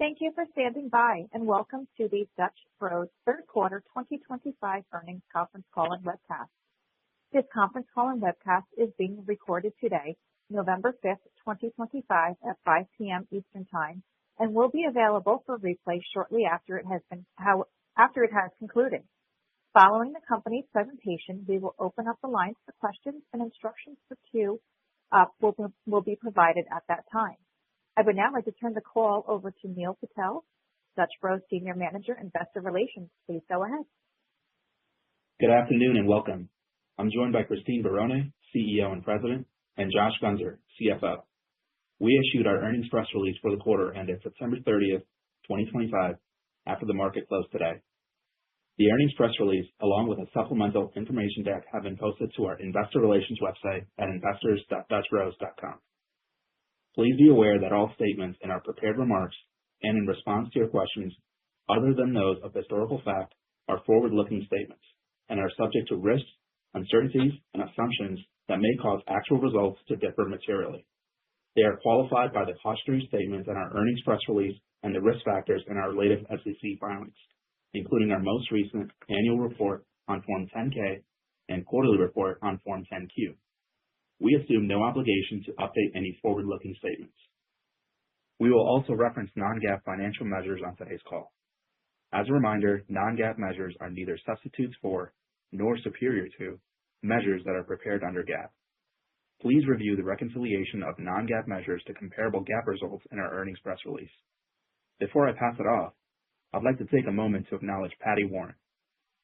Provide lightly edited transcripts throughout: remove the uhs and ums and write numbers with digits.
Thank you for standing by, and welcome to the Dutch Bros third quarter 2025 earnings conference call and webcast. This conference call and webcast is being recorded today, November 5th, 2025 at 5 p.m. Eastern Time, and will be available for replay shortly after it has concluded. Following the company's presentation, we will open up the lines for questions, and instructions for queue will be provided at that time. I would now like to turn the call over to Neil Patel, Dutch Bros Senior Manager, Investor Relations. Please go ahead. Good afternoon and welcome. I'm joined by Christine Barone, CEO and President, and Josh Gunzer, CFO. We issued our earnings press release for the quarter ended September 30th, 2025, after the market closed today. The earnings press release, along with a supplemental information deck, have been posted to our investor relations website at investors.dutchbros.com. Please be aware that all statements in our prepared remarks and in response to your questions, other than those of historical fact, are forward-looking statements and are subject to risks, uncertainties, and assumptions that may cause actual results to differ materially. They are qualified by the cautionary statements in our earnings press release and the risk factors in our latest SEC filings, including our most recent annual report on Form 10-K and quarterly report on Form 10-Q. We assume no obligation to update any forward-looking statements. We will also reference non-GAAP financial measures on today's call. As a reminder, non-GAAP measures are neither substitutes for nor superior to measures that are prepared under GAAP. Please review the reconciliation of non-GAAP measures to comparable GAAP results in our earnings press release. Before I pass it off, I'd like to take a moment to acknowledge Patty Warren,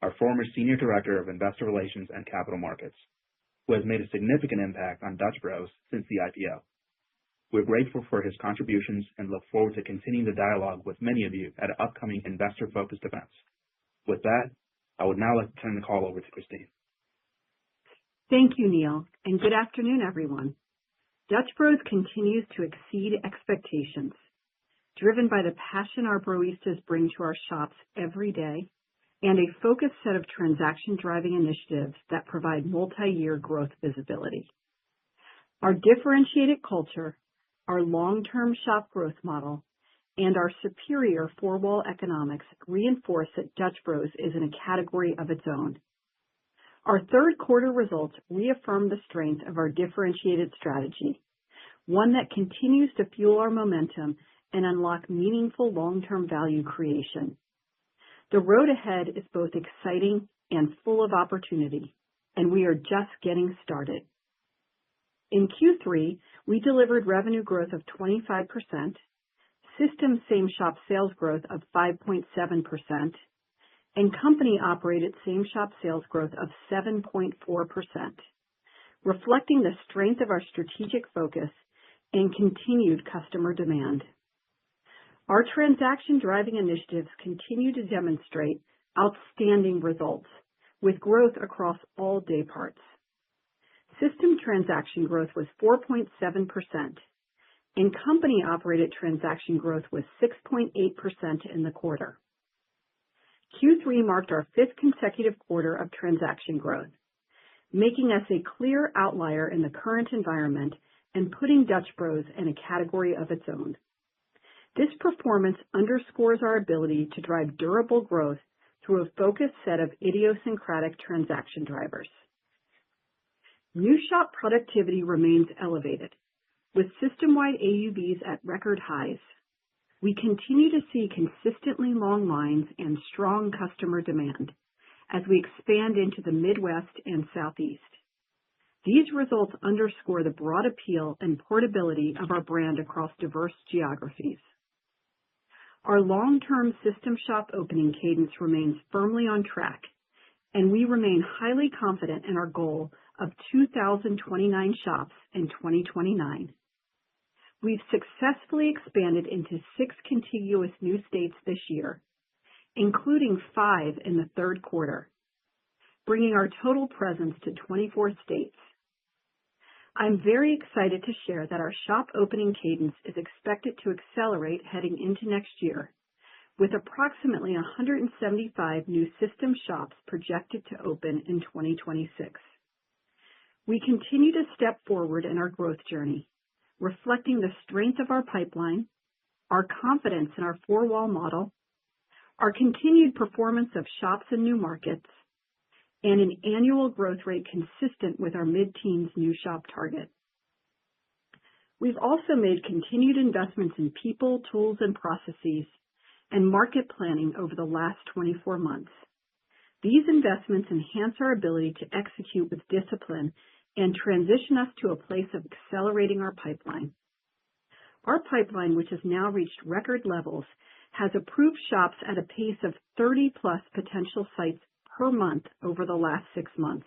our former Senior Director of Investor Relations and Capital Markets, who has made a significant impact on Dutch Bros since the IPO. We're grateful for his contributions and look forward to continuing the dialogue with many of you at upcoming investor-focused events. With that, I would now like to turn the call over to Christine. Thank you, Neil, and good afternoon, everyone. Dutch Bros continues to exceed expectations, driven by the passion our Broistas bring to our shops every day and a focused set of transaction-driving initiatives that provide multi-year growth visibility. Our differentiated culture, our long-term shop growth model, and our superior four-wall economics reinforce that Dutch Bros is in a category of its own. Our third quarter results reaffirm the strength of our differentiated strategy, one that continues to fuel our momentum and unlock meaningful long-term value creation. The road ahead is both exciting and full of opportunity, and we are just getting started. In Q3, we delivered revenue growth of 25%, system same-shop sales growth of 5.7%, and company-operated same-shop sales growth of 7.4%, reflecting the strength of our strategic focus and continued customer demand. Our transaction-driving initiatives continue to demonstrate outstanding results, with growth across all day parts. System transaction growth was 4.7%, and company-operated transaction growth was 6.8% in the quarter. Q3 marked our fifth consecutive quarter of transaction growth, making us a clear outlier in the current environment and putting Dutch Bros in a category of its own. This performance underscores our ability to drive durable growth through a focused set of idiosyncratic transaction drivers. New shop productivity remains elevated, with system-wide AUVs at record highs. We continue to see consistently long lines and strong customer demand as we expand into the Midwest and Southeast. These results underscore the broad appeal and portability of our brand across diverse geographies. Our long-term system shop opening cadence remains firmly on track, and we remain highly confident in our goal of 2,029 shops in 2029. We've successfully expanded into 6 contiguous new states this year, including 5 in the third quarter, bringing our total presence to 24 states. I'm very excited to share that our shop opening cadence is expected to accelerate heading into next year, with approximately 175 new system shops projected to open in 2026. We continue to step forward in our growth journey, reflecting the strength of our pipeline, our confidence in our four-wall model, our continued performance of shops in new markets, and an annual growth rate consistent with our mid-teens new shop target. We've also made continued investments in people, tools, and processes, and market planning over the last 24 months. These investments enhance our ability to execute with discipline and transition us to a place of accelerating our pipeline. Our pipeline, which has now reached record levels, has approved shops at a pace of 30-plus potential sites per month over the last 6 months,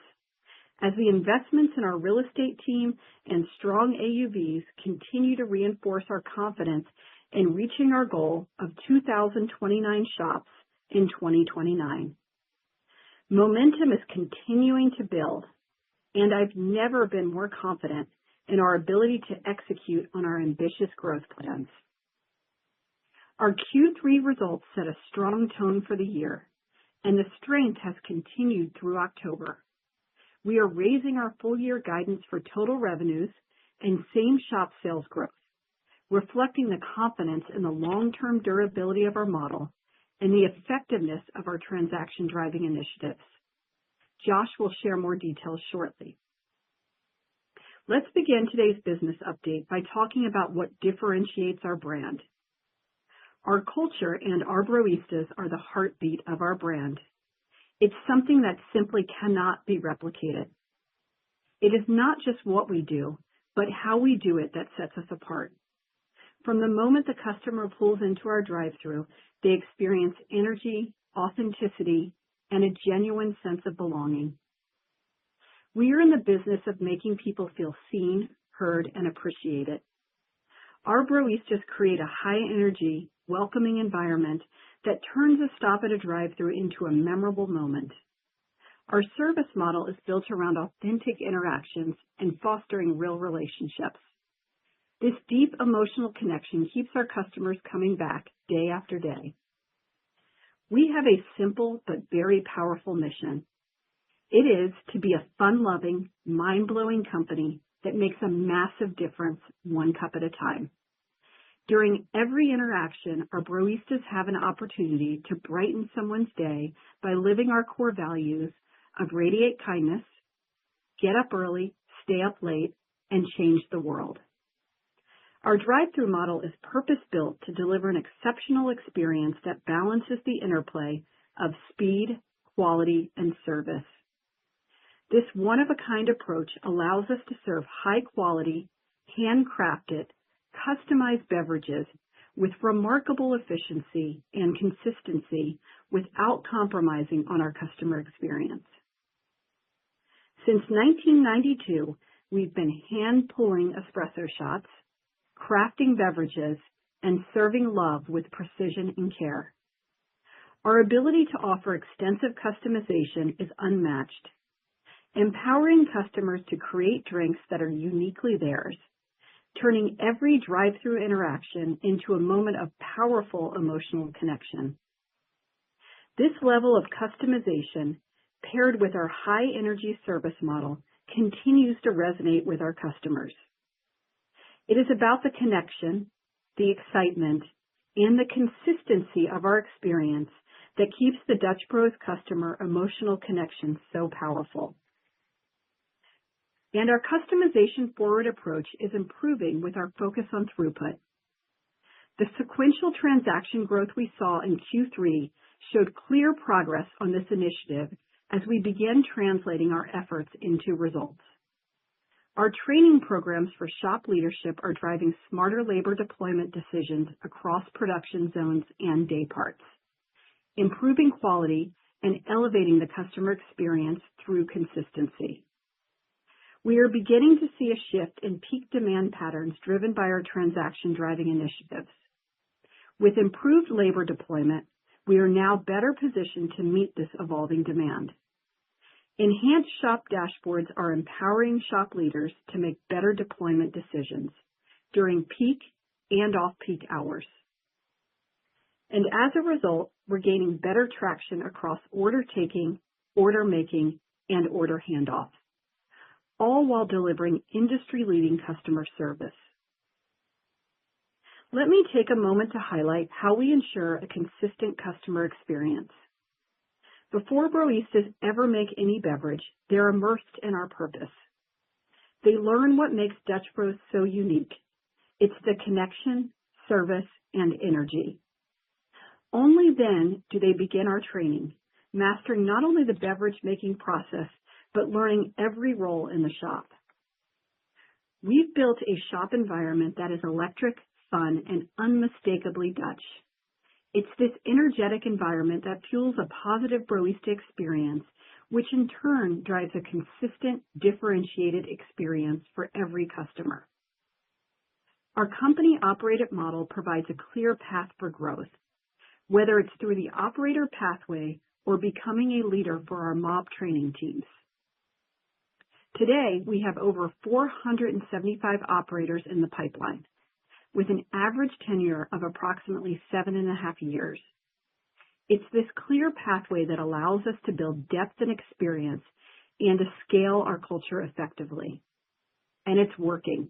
as the investments in our real estate team and strong AUVs continue to reinforce our confidence in reaching our goal of 2,029 shops in 2029. Momentum is continuing to build, and I've never been more confident in our ability to execute on our ambitious growth plans. Our Q3 results set a strong tone for the year, and the strength has continued through October. We are raising our full-year guidance for total revenues and same-shop sales growth, reflecting the confidence in the long-term durability of our model and the effectiveness of our transaction-driving initiatives. Josh will share more details shortly. Let's begin today's business update by talking about what differentiates our brand. Our culture and our Broistas are the heartbeat of our brand. It's something that simply cannot be replicated. It is not just what we do, but how we do it that sets us apart. From the moment the customer pulls into our drive-thru, they experience energy, authenticity, and a genuine sense of belonging. We are in the business of making people feel seen, heard, and appreciated. Our Broistas create a high-energy, welcoming environment that turns a stop at a drive-thru into a memorable moment. Our service model is built around authentic interactions and fostering real relationships. This deep emotional connection keeps our customers coming back day after day. We have a simple but very powerful mission. It is to be a fun-loving, mind-blowing company that makes a massive difference one cup at a time. During every interaction, our Broistas have an opportunity to brighten someone's day by living our core values of radiate kindness, get up early, stay up late, and change the world. Our drive-thru model is purpose-built to deliver an exceptional experience that balances the interplay of speed, quality, and service. This one-of-a-kind approach allows us to serve high-quality, handcrafted, customized beverages with remarkable efficiency and consistency without compromising on our customer experience. Since 1992, we've been hand-pulling espresso shots, crafting beverages, and serving love with precision and care. Our ability to offer extensive customization is unmatched, empowering customers to create drinks that are uniquely theirs, turning every drive-thru interaction into a moment of powerful emotional connection. This level of customization, paired with our high-energy service model, continues to resonate with our customers. It is about the connection, the excitement, and the consistency of our experience that keeps the Dutch Bros customer emotional connection so powerful. And our customization-forward approach is improving with our focus on throughput. The sequential transaction growth we saw in Q3 showed clear progress on this initiative as we begin translating our efforts into results. Our training programs for shop leadership are driving smarter labor deployment decisions across production zones and day parts, improving quality and elevating the customer experience through consistency. We are beginning to see a shift in peak demand patterns driven by our transaction-driving initiatives. With improved labor deployment, we are now better positioned to meet this evolving demand. Enhanced shop dashboards are empowering shop leaders to make better deployment decisions during peak and off-peak hours. And as a result, we're gaining better traction across order taking, order making, and order handoff, all while delivering industry-leading customer service. Let me take a moment to highlight how we ensure a consistent customer experience. Before Broistas ever make any beverage, they're immersed in our purpose. They learn what makes Dutch Bros so unique. It's the connection, service, and energy. Only then do they begin our training, mastering not only the beverage making process, but learning every role in the shop. We've built a shop environment that is electric, fun, and unmistakably Dutch. It's this energetic environment that fuels a positive Broista experience, which in turn drives a consistent, differentiated experience for every customer. Our company-operated model provides a clear path for growth, whether it's through the operator pathway or becoming a leader for our mob training teams. Today, we have over 475 operators in the pipeline, with an average tenure of approximately 7.5 years. It's this clear pathway that allows us to build depth and experience and to scale our culture effectively. And it's working.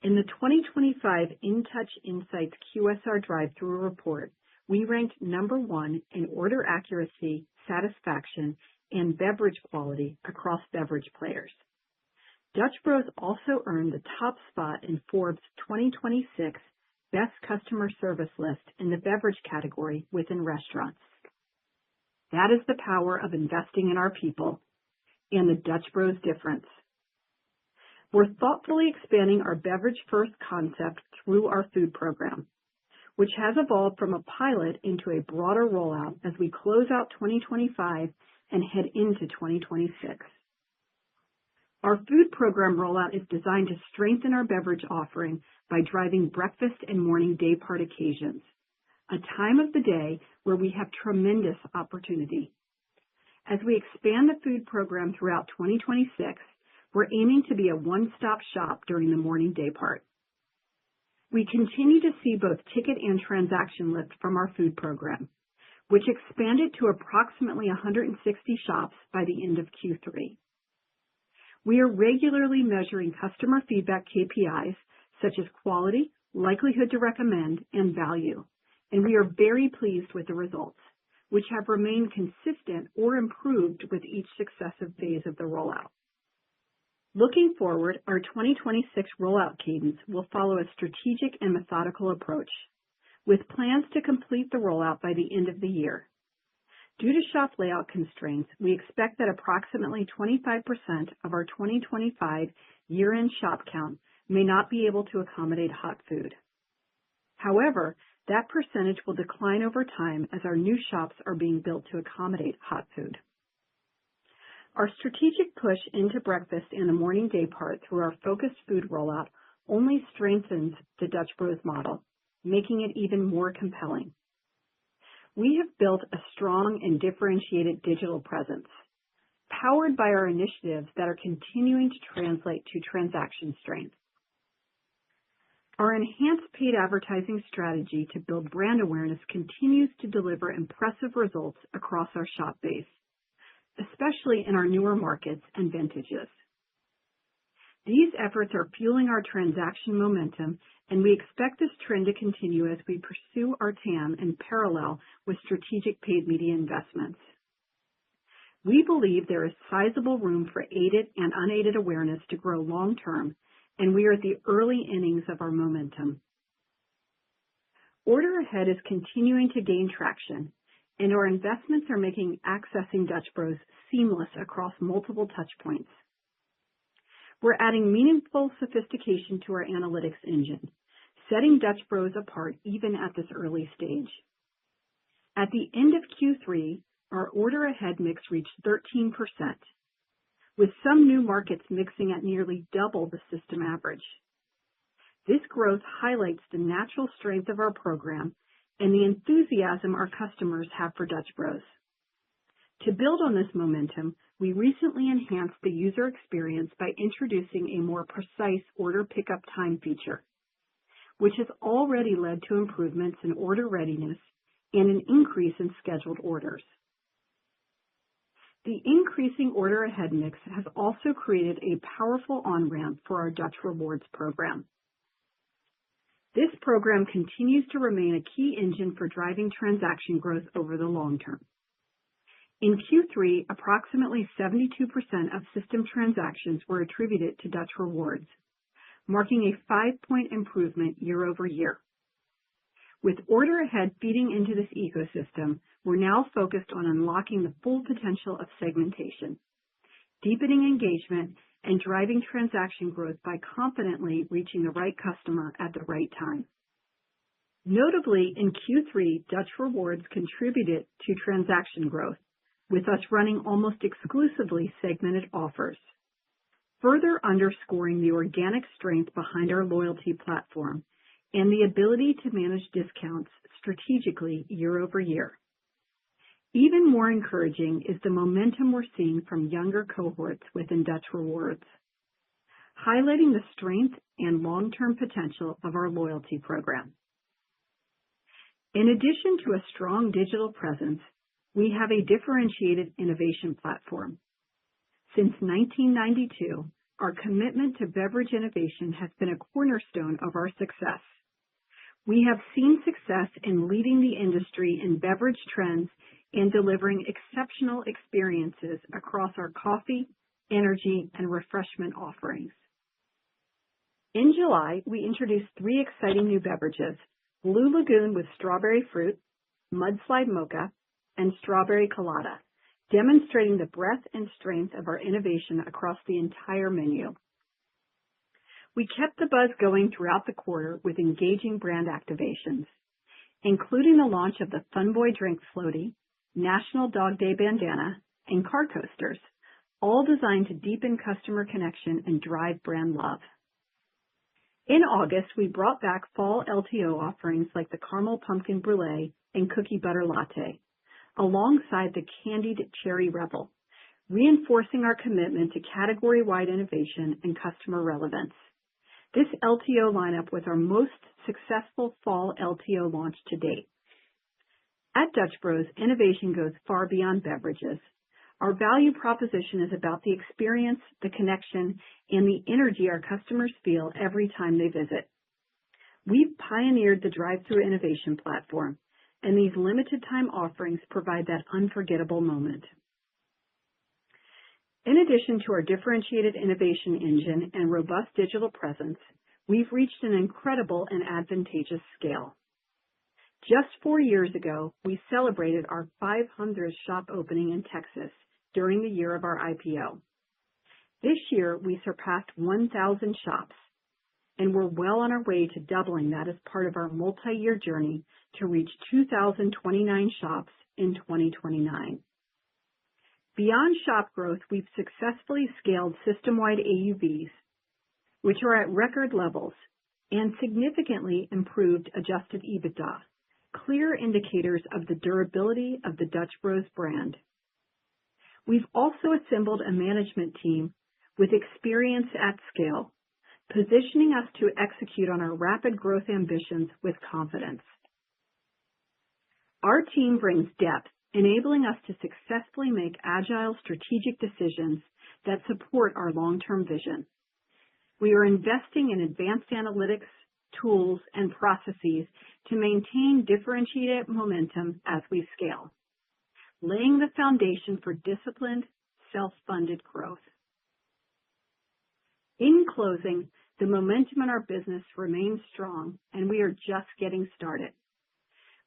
In the 2025 InTouch Insights QSR drive-thru report, we ranked number 1 in order accuracy, satisfaction, and beverage quality across beverage players. Dutch Bros also earned the top spot in Forbes' 2026 Best Customer Service list in the beverage category within restaurants. That is the power of investing in our people and the Dutch Bros difference. We're thoughtfully expanding our beverage-first concept through our food program, which has evolved from a pilot into a broader rollout as we close out 2025 and head into 2026. Our food program rollout is designed to strengthen our beverage offering by driving breakfast and morning day part occasions, a time of the day where we have tremendous opportunity. As we expand the food program throughout 2026, we're aiming to be a one-stop shop during the morning day part. We continue to see both ticket and transaction lift from our food program, which expanded to approximately 160 shops by the end of Q3. We are regularly measuring customer feedback KPIs such as quality, likelihood to recommend, and value, and we are very pleased with the results, which have remained consistent or improved with each successive phase of the rollout. Looking forward, our 2026 rollout cadence will follow a strategic and methodical approach, with plans to complete the rollout by the end of the year. Due to shop layout constraints, we expect that approximately 25% of our 2025 year-end shop count may not be able to accommodate hot food. However, that percentage will decline over time as our new shops are being built to accommodate hot food. Our strategic push into breakfast and the morning day part through our focused food rollout only strengthens the Dutch Bros model, making it even more compelling. We have built a strong and differentiated digital presence, powered by our initiatives that are continuing to translate to transaction strength. Our enhanced paid advertising strategy to build brand awareness continues to deliver impressive results across our shop base, especially in our newer markets and vintages. These efforts are fueling our transaction momentum, and we expect this trend to continue as we pursue our TAM in parallel with strategic paid media investments. We believe there is sizable room for aided and unaided awareness to grow long-term, and we are at the early innings of our momentum. Order Ahead is continuing to gain traction, and our investments are making accessing Dutch Bros seamless across multiple touchpoints. We're adding meaningful sophistication to our analytics engine, setting Dutch Bros apart even at this early stage. At the end of Q3, our Order Ahead mix reached 13%, with some new markets mixing at nearly double the system average. This growth highlights the natural strength of our program and the enthusiasm our customers have for Dutch Bros. To build on this momentum, we recently enhanced the user experience by introducing a more precise order pickup time feature, which has already led to improvements in order readiness and an increase in scheduled orders. The increasing Order Ahead mix has also created a powerful on-ramp for our Dutch Rewards program. This program continues to remain a key engine for driving transaction growth over the long term. In Q3, approximately 72% of system transactions were attributed to Dutch Rewards, marking a 5-point improvement year over year. With Order Ahead feeding into this ecosystem, we're now focused on unlocking the full potential of segmentation, deepening engagement, and driving transaction growth by confidently reaching the right customer at the right time. Notably, in Q3, Dutch Rewards contributed to transaction growth, with us running almost exclusively segmented offers, further underscoring the organic strength behind our loyalty platform and the ability to manage discounts strategically year over year. Even more encouraging is the momentum we're seeing from younger cohorts within Dutch Rewards, highlighting the strength and long-term potential of our loyalty program. In addition to a strong digital presence, we have a differentiated innovation platform. Since 1992, our commitment to beverage innovation has been a cornerstone of our success. We have seen success in leading the industry in beverage trends and delivering exceptional experiences across our coffee, energy, and refreshment offerings. In July, we introduced 3 exciting new beverages: Blue Lagoon with strawberry fruit, Mudslide Mocha, and Strawberry Colada, demonstrating the breadth and strength of our innovation across the entire menu. We kept the buzz going throughout the quarter with engaging brand activations, including the launch of the Fun Boy Drink Floaty, National Dog Day Bandana, and Car Coasters, all designed to deepen customer connection and drive brand love. In August, we brought back fall LTO offerings like the Caramel Pumpkin Brulee and Cookie Butter Latte, alongside the Candied Cherry Rebel, reinforcing our commitment to category-wide innovation and customer relevance. This LTO lineup was our most successful fall LTO launch to date. At Dutch Bros, innovation goes far beyond beverages. Our value proposition is about the experience, the connection, and the energy our customers feel every time they visit. We've pioneered the drive-thru innovation platform, and these limited-time offerings provide that unforgettable moment. In addition to our differentiated innovation engine and robust digital presence, we've reached an incredible and advantageous scale. Just 4 years ago, we celebrated our 500th shop opening in Texas during the year of our IPO. This year, we surpassed 1,000 shops, and we're well on our way to doubling that as part of our multi-year journey to reach 2,029 shops in 2029. Beyond shop growth, we've successfully scaled system-wide AUVs, which are at record levels, and significantly improved adjusted EBITDA, clear indicators of the durability of the Dutch Bros brand. We've also assembled a management team with experience at scale, positioning us to execute on our rapid growth ambitions with confidence. Our team brings depth, enabling us to successfully make agile strategic decisions that support our long-term vision. We are investing in advanced analytics, tools, and processes to maintain differentiated momentum as we scale, laying the foundation for disciplined, self-funded growth. In closing, the momentum in our business remains strong, and we are just getting started.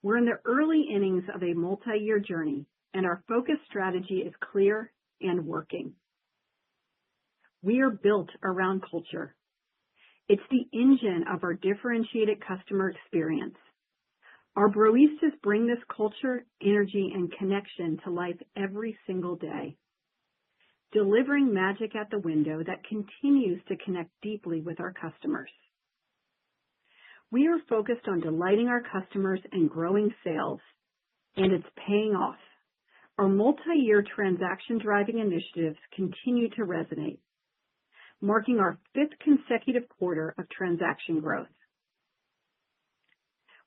We're in the early innings of a multi-year journey, and our focus strategy is clear and working. We are built around culture. It's the engine of our differentiated customer experience. Our Broistas bring this culture, energy, and connection to life every single day, delivering magic at the window that continues to connect deeply with our customers. We are focused on delighting our customers and growing sales, and it's paying off. Our multi-year transaction-driving initiatives continue to resonate, marking our 5th consecutive quarter of transaction growth.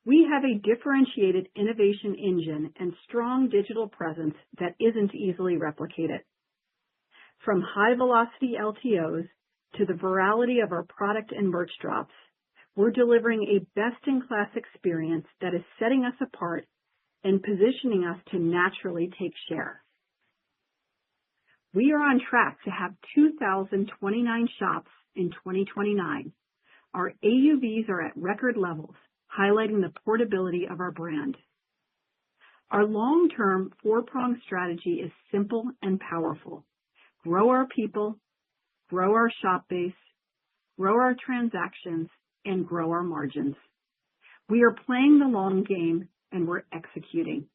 We have a differentiated innovation engine and strong digital presence that isn't easily replicated. From high-velocity LTOs to the virality of our product and merch drops, We're delivering a best-in-class experience that is setting us apart and positioning us to naturally take share. We are on track to have 2,029 shops in 2029. Our AUVs are at record levels, highlighting the portability of our brand. Our long-term four-pronged strategy is simple and powerful. Grow our people, grow our shop base, grow our transactions, and grow our margins. We are playing the long game and we're executing.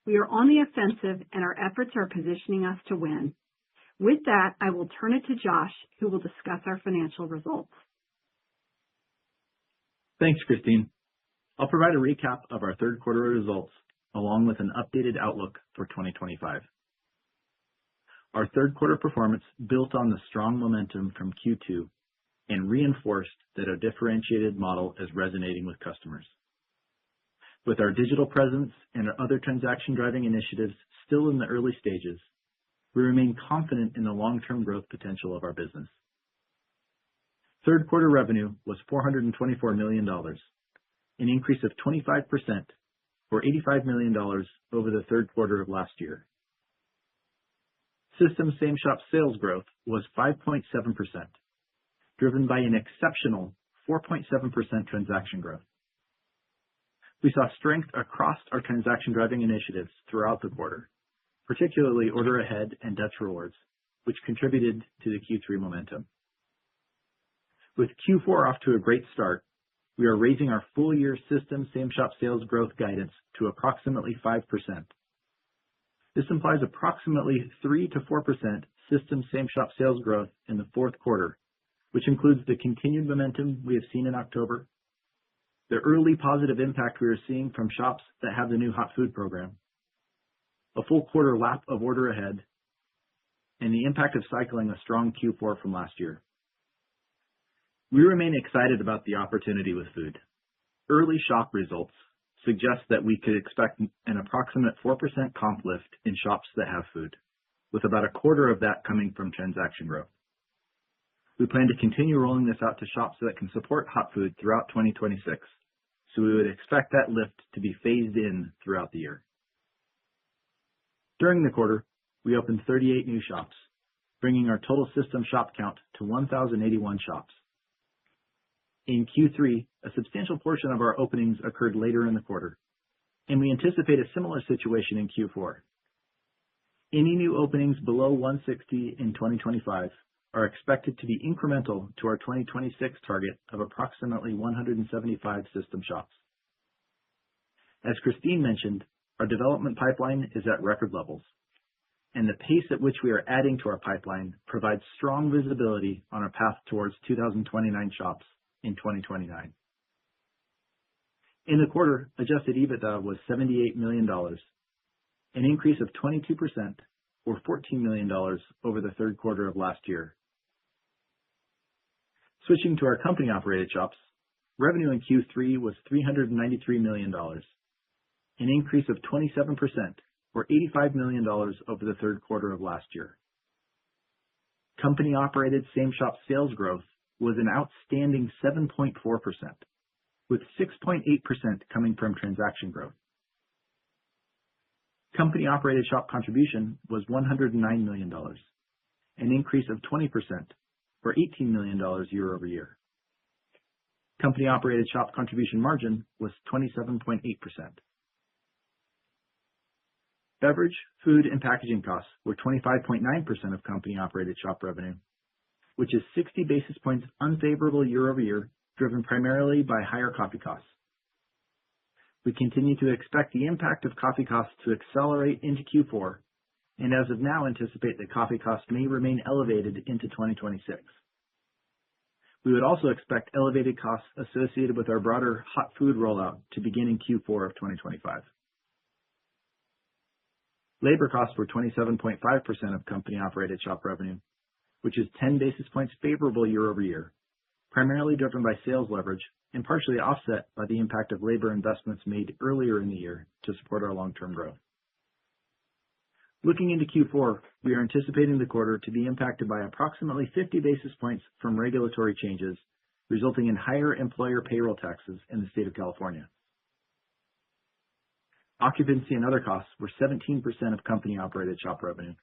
We are on the offensive and our efforts are positioning us to win. With that, I will turn it to Josh, who will discuss our financial results. Thanks, Christine. I'll provide a recap of our third quarter results along with an updated outlook for 2025. Our third quarter performance built on the strong momentum from Q2 and reinforced that our differentiated model is resonating with customers. With our digital presence and our other transaction-driving initiatives still in the early stages, we remain confident in the long-term growth potential of our business. Third quarter revenue was $424 million, an increase of 25% or $85 million over the third quarter of last year. System same-shop sales growth was 5.7%, driven by an exceptional 4.7% transaction growth. We saw strength across our transaction-driving initiatives throughout the quarter, particularly Order Ahead and Dutch Rewards, which contributed to the Q3 momentum. With Q4 off to a great start, we are raising our full-year system same-shop sales growth guidance to approximately 5%. This implies approximately 3 to 4% system same-shop sales growth in the fourth quarter, which includes the continued momentum we have seen in October, the early positive impact we are seeing from shops that have the new hot food program, a full quarter lap of Order Ahead, and the impact of cycling a strong Q4 from last year. We remain excited about the opportunity with food. Early shop results suggest that we could expect an approximate 4% comp lift in shops that have food, with about a quarter of that coming from transaction growth. We plan to continue rolling this out to shops that can support hot food throughout 2026, so we would expect that lift to be phased in throughout the year. During the quarter, we opened 38 new shops, bringing our total system shop count to 1,081 shops. In Q3, a substantial portion of our openings occurred later in the quarter, and we anticipate a similar situation in Q4. Any new openings below 160 in 2025 are expected to be incremental to our 2026 target of approximately 175 system shops. As Christine mentioned, our development pipeline is at record levels, and the pace at which we are adding to our pipeline provides strong visibility on our path towards 2,029 shops in 2029. In the quarter, adjusted EBITDA was $78 million, an increase of 22% or $14 million over the third quarter of last year. Switching to our company-operated shops, revenue in Q3 was $393 million, an increase of 27% or $85 million over the third quarter of last year. Company-operated same-shop sales growth was an outstanding 7.4%, with 6.8% coming from transaction growth. Company-operated shop contribution was $109 million, an increase of 20% or $18 million year over year. Company-operated shop contribution margin was 27.8%. Beverage, food, and packaging costs were 25.9% of company-operated shop revenue, which is 60 basis points unfavorable year over year, driven primarily by higher coffee costs. We continue to expect the impact of coffee costs to accelerate into Q4, and as of now anticipate that coffee costs may remain elevated into 2026. We would also expect elevated costs associated with our broader hot food rollout to begin in Q4 of 2025. Labor costs were 27.5% of company-operated shop revenue, which is 10 basis points favorable year over year, primarily driven by sales leverage and partially offset by the impact of labor investments made earlier in the year to support our long-term growth. Looking into Q4, we are anticipating the quarter to be impacted by approximately 50 basis points from regulatory changes resulting in higher employer payroll taxes in the state of California. Occupancy and other costs were 17% of company-operated shop revenue,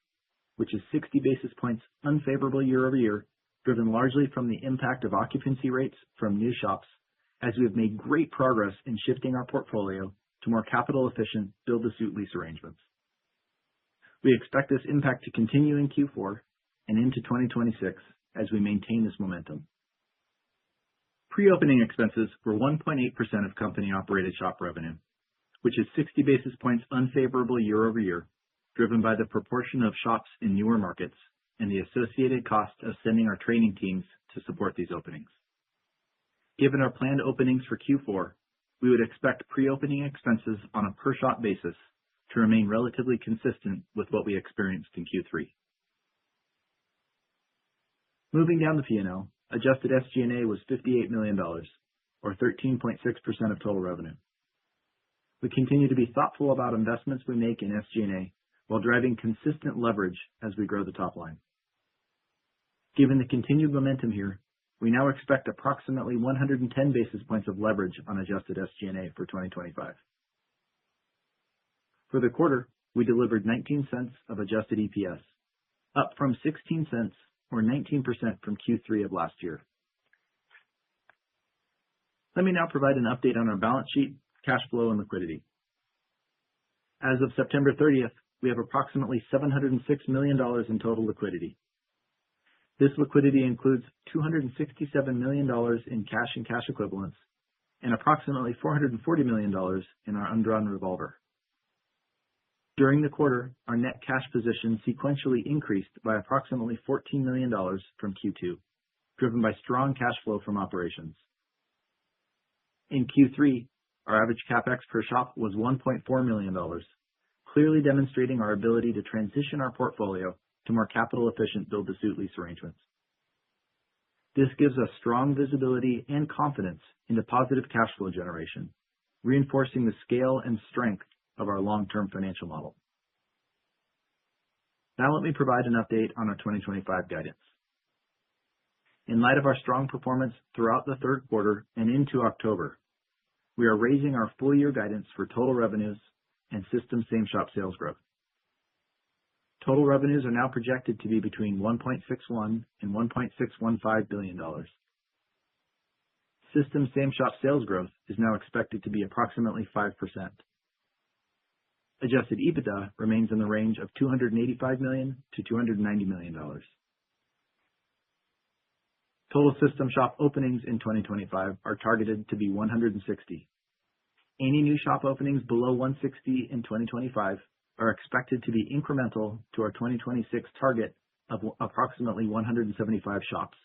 which is 60 basis points unfavorable year over year, driven largely from the impact of occupancy rates from new shops, as we have made great progress in shifting our portfolio to more capital-efficient build-to-suit lease arrangements. We expect this impact to continue in Q4 and into 2026 as we maintain this momentum. Pre-opening expenses were 1.8% of company-operated shop revenue, which is 60 basis points unfavorable year over year, driven by the proportion of shops in newer markets and the associated cost of sending our training teams to support these openings. Given our planned openings for Q4, we would expect pre-opening expenses on a per-shop basis to remain relatively consistent with what we experienced in Q3. Moving down the P&L, adjusted SG&A was $58 million, or 13.6% of total revenue. We continue to be thoughtful about investments we make in SG&A while driving consistent leverage as we grow the top line. Given the continued momentum here, we now expect approximately 110 basis points of leverage on adjusted SG&A for 2025. For the quarter, we delivered 19 cents of adjusted EPS, up from 16 cents or 19% from Q3 of last year. Let me now provide an update on our balance sheet, cash flow, and liquidity. As of September 30th, we have approximately $706 million in total liquidity. This liquidity includes $267 million in cash and cash equivalents and approximately $440 million in our undrawn revolver. During the quarter, our net cash position sequentially increased by approximately $14 million from Q2, driven by strong cash flow from operations. In Q3, our average CapEx per shop was $1.4 million, clearly demonstrating our ability to transition our portfolio to more capital-efficient build-to-suit lease arrangements. This gives us strong visibility and confidence into positive cash flow generation, reinforcing the scale and strength of our long-term financial model. Now let me provide an update on our 2025 guidance. In light of our strong performance throughout the third quarter and into October, we are raising our full-year guidance for total revenues and system same-shop sales growth. Total revenues are now projected to be between $1.61 and $1.615 billion. System same-shop sales growth is now expected to be approximately 5%. Adjusted EBITDA remains in the range of $285 million to $290 million. Total system shop openings in 2025 are targeted to be 160. Any new shop openings below 160 in 2025 are expected to be incremental to our 2026 target of approximately 175 shops,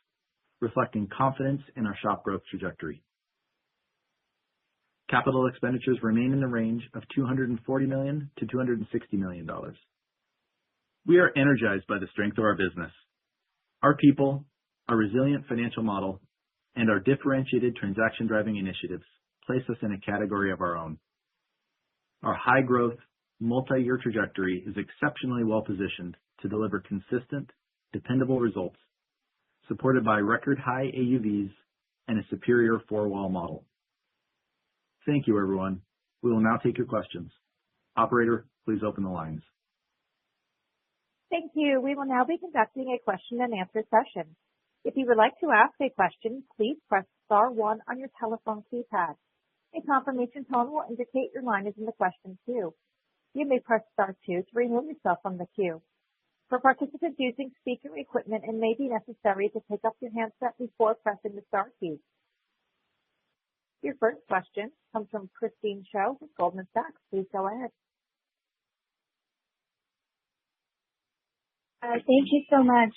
reflecting confidence in our shop growth trajectory. Capital expenditures remain in the range of $240 million to $260 million. We are energized by the strength of our business. Our people, our resilient financial model, and our differentiated transaction-driving initiatives place us in a category of our own. Our high-growth, multi-year trajectory is exceptionally well-positioned to deliver consistent, dependable results, supported by record-high AUVs and a superior four-wall model. Thank you, everyone. We will now take your questions. Operator, please open the lines. Thank you. We will now be conducting a question-and-answer session. If you would like to ask a question, please press star one on your telephone keypad. A confirmation tone will indicate your line is in the question queue. You may press star two to remove yourself from the queue. For participants using speaker equipment, it may be necessary to pick up your handset before pressing the star key. Your first question comes from Christine Cho with Goldman Sachs. Please go ahead. Thank you so much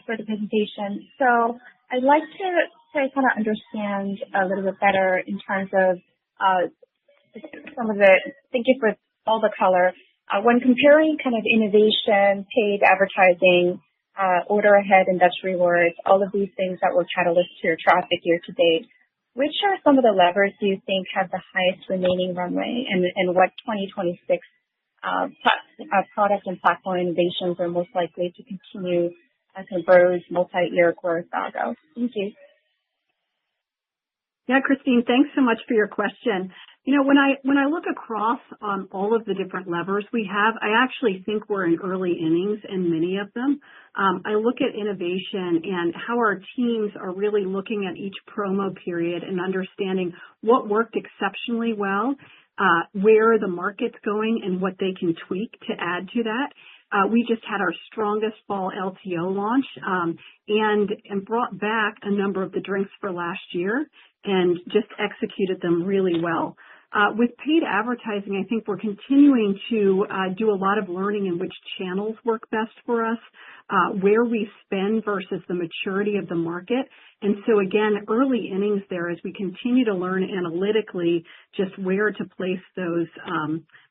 for the presentation. So I'd like to kind of understand a little bit better in terms of some of the, thank you for all the color. When comparing kind of innovation, paid advertising, order ahead, and Dutch Rewards, all of these things that were catalysts to your traffic year to date, which are some of the levers you think have the highest remaining runway, and what 2026 product and platform innovations are most likely to continue as Conver's multi-year growth algo? Thank you. Yeah, Christine, thanks so much for your question. When I look across all of the different levers we have, I actually think we're in early innings in many of them. I look at innovation and how our teams are really looking at each promo period and understanding what worked exceptionally well, where the market's going and what they can tweak to add to that. We just had our strongest fall LTO launch and brought back a number of the drinks for last year and just executed them really well. With paid advertising, I think we're continuing to do a lot of learning in which channels work best for us, where we spend versus the maturity of the market. And so again, early innings there as we continue to learn analytically just where to place those,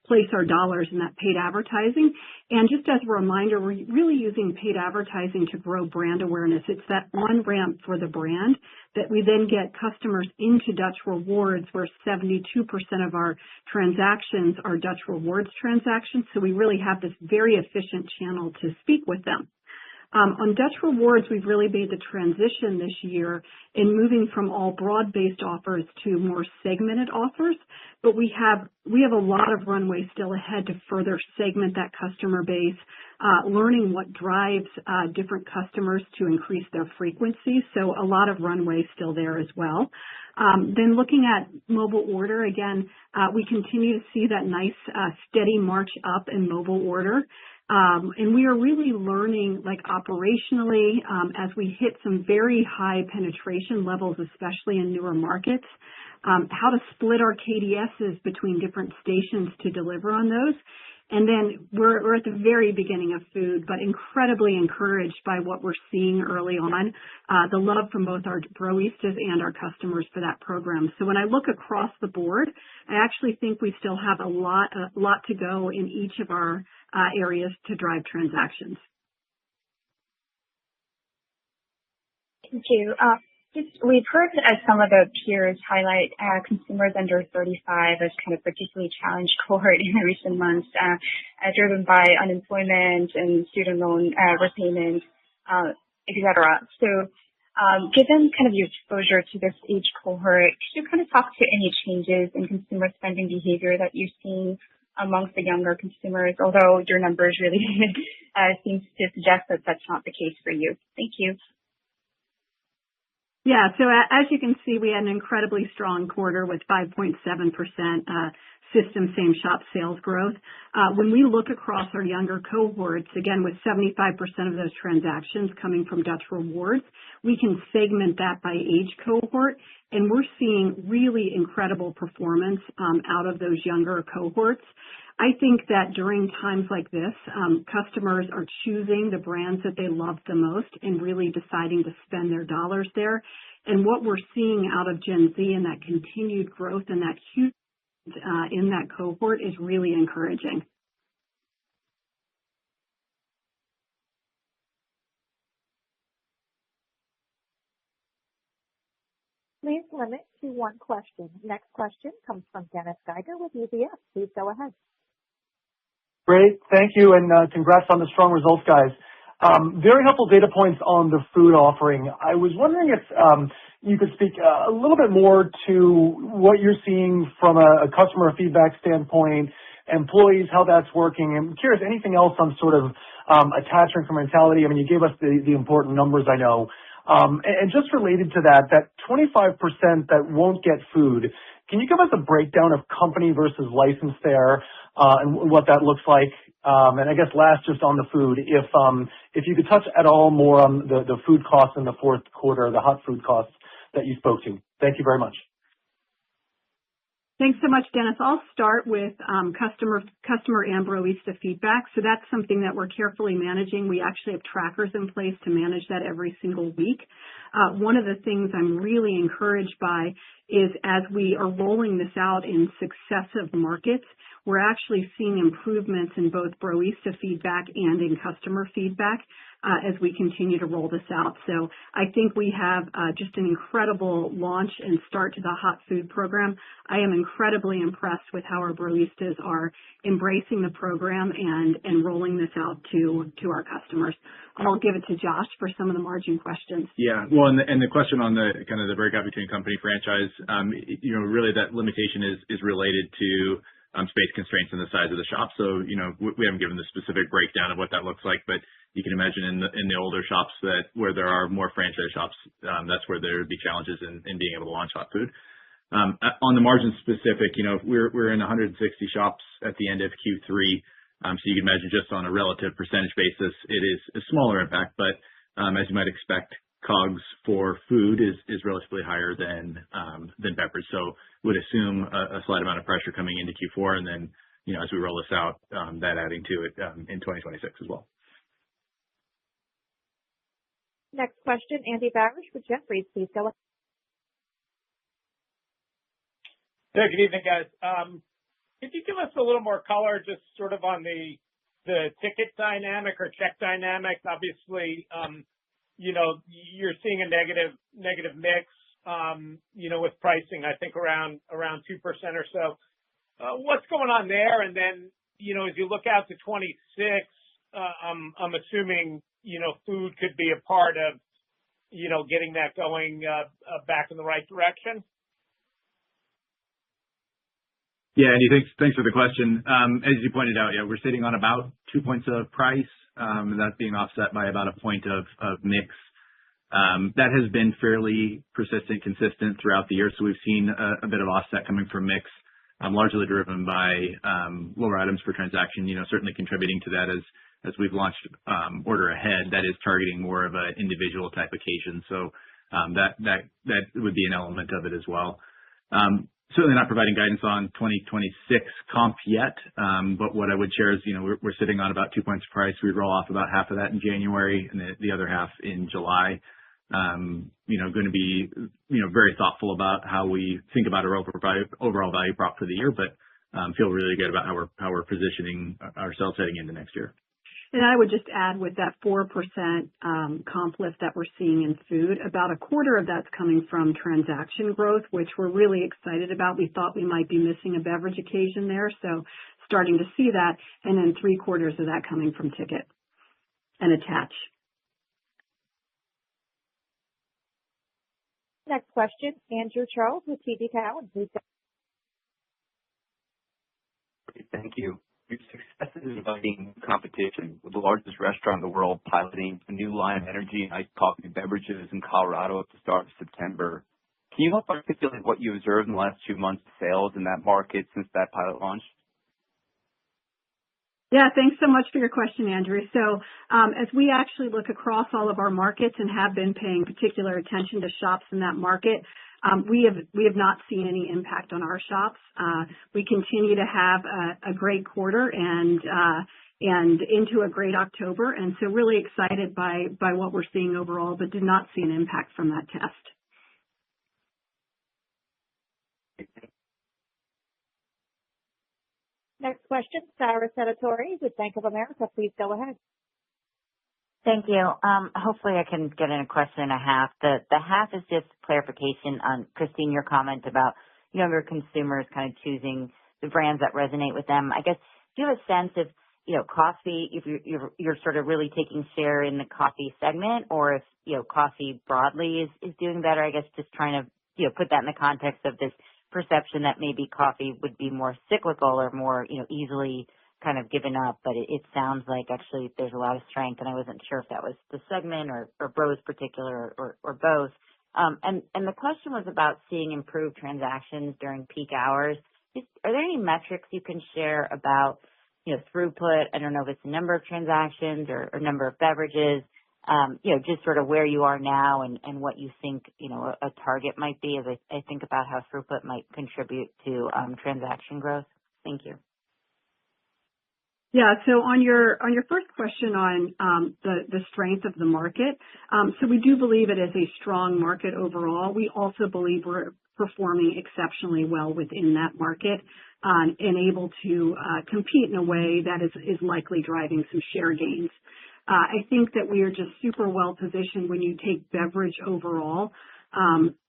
place our dollars in that paid advertising. And just as a reminder, we're really using paid advertising to grow brand awareness. It's that on-ramp for the brand that we then get customers into Dutch Rewards, where 72% of our transactions are Dutch Rewards transactions. So we really have this very efficient channel to speak with them. On Dutch Rewards, we've really made the transition this year in moving from all broad-based offers to more segmented offers, but we have a lot of runway still ahead to further segment that customer base, learning what drives different customers to increase their frequency. So a lot of runway still there as well. Then looking at mobile order, again, we continue to see that nice steady march up in mobile order. And we are really learning, like operationally, as we hit some very high penetration levels, especially in newer markets, how to split our KDSs between different stations to deliver on those. And then we're at the very beginning of food, but incredibly encouraged by what we're seeing early on, the love from both our broistas and our customers for that program. So when I look across the board, I actually think we still have a lot to go in each of our areas to drive transactions. Thank you. We've heard some of the peers highlight consumers under 35 as kind of particularly challenged cohort in the recent months, driven by unemployment and student loan repayment, et cetera. So given kind of your exposure to this age cohort, could you kind of talk to any changes in consumer spending behavior that you're seeing amongst the younger consumers, although your numbers really seem to suggest that that's not the case for you? Thank you. Yeah, so as you can see, we had an incredibly strong quarter with 5.7% system same shop sales growth. When we look across our younger cohorts, again, with 75% of those transactions coming from Dutch Rewards, we can segment that by age cohort, and we're seeing really incredible performance out of those younger cohorts. I think that during times like this, customers are choosing the brands that they love the most and really deciding to spend their dollars there. And what we're seeing out of Gen Z and that continued growth and that huge in that cohort is really encouraging. Please limit to one question. Next question comes from Dennis Geiger with UBS. Please go ahead. Great. Thank you, and congrats on the strong results, guys. Very helpful data points on the food offering. I was wondering if you could speak a little bit more to what you're seeing from a customer feedback standpoint, employees, how that's working. I'm curious, anything else on sort of attachment incrementality? I mean, you gave us the important numbers, I know. And just related to that 25% that won't get food, can you give us a breakdown of company versus license there and what that looks like? And I guess last, just on the food, if you could touch at all more on the food costs in the fourth quarter, the hot food costs that you spoke to. Thank you very much. Thanks so much, Dennis. I'll start with customer and broista feedback. So that's something that we're carefully managing. We actually have trackers in place to manage that every single week. One of the things I'm really encouraged by is as we are rolling this out in successive markets, we're actually seeing improvements in both broista feedback and in customer feedback. as we continue to roll this out. So I think we have just an incredible launch and start to the hot food program. I am incredibly impressed with how our baristas are embracing the program and rolling this out to our customers. I'll give it to Josh for some of the margin questions. Yeah, well, and the question on the kind of the breakout between company franchise, really that limitation is related to space constraints and the size of the shop. So, we haven't given the specific breakdown of what that looks like, but you can imagine in the older shops where there are more franchise shops, that's where there would be challenges in being able to launch hot food. On the margin specific, we're in 160 shops at the end of Q3. So you can imagine just on a relative percentage basis, it is a smaller impact, but as you might expect, COGS for food is relatively higher than beverage. So would assume a slight amount of pressure coming into Q4, and then as we roll this out, that adding to it in 2026 as well. Next question, Andy Barish with Jefferies. Please go ahead. Hey, good evening, guys. Could you give us a little more color just sort of on the ticket dynamic or check dynamic? Obviously, you're seeing a negative mix, with pricing, I think around 2% or so. What's going on there? And then, as you look out to 26, I'm assuming, food could be a part of, getting that going back in the right direction. Yeah, Andy, thanks for the question. As you pointed out, we're sitting on about 2 points of price, and that's being offset by about a point of mix. That has been fairly persistent, consistent throughout the year. So we've seen a bit of offset coming from mix, largely driven by lower items per transaction, certainly contributing to that as we've launched order ahead that is targeting more of an individual type occasion. So that would be an element of it as well. Certainly not providing guidance on 2026 comp yet, but what I would share is, we're sitting on about 2 points of price. We roll off about half of that in January and the other half in July. Going to be, very thoughtful about how we think about our overall value prop for the year, but feel really good about how we're positioning ourselves heading into next year. And I would just add with that 4% comp lift that we're seeing in food, about a quarter of that's coming from transaction growth, which we're really excited about. We thought we might be missing a beverage occasion there, so starting to see that, and then 3/4 of that coming from ticket and attach. Next question, Andrew Charles with TD Cowen. Please go. Thank you. Your success is inviting competition, with the largest restaurant in the world piloting a new line of energy and iced coffee beverages in Colorado at the start of September. Can you help articulate what you observed in the last 2 months of sales in that market since that pilot launched? Yeah, thanks so much for your question, Andrew. So as we actually look across all of our markets and have been paying particular attention to shops in that market, we have not seen any impact on our shops. We continue to have a great quarter and into a great October, and so really excited by what we're seeing overall, but did not see an impact from that test. Next question, Sara Senatore with Bank of America. Please go ahead. Thank you. Hopefully I can get in a question and a half. The half is just clarification on, Christine, your comment about younger consumers kind of choosing the brands that resonate with them. I guess, do you have a sense if, coffee, if you're sort of really taking share in the coffee segment, or if, coffee broadly is doing better? I guess just trying to, put that in the context of this perception that maybe coffee would be more cyclical or more, easily kind of given up, but it sounds like actually there's a lot of strength, and I wasn't sure if that was the segment or Bros particular or both. And the question was about seeing improved transactions during peak hours. Are there any metrics you can share about, throughput? I don't know if it's the number of transactions or number of beverages, just sort of where you are now and what you think, a target might be as I think about how throughput might contribute to transaction growth. Thank you. Yeah. So on your first question on the strength of the market, so we do believe it is a strong market overall. We also believe we're performing exceptionally well within that market and able to compete in a way that is likely driving some share gains. I think that we are just super well positioned when you take beverage overall.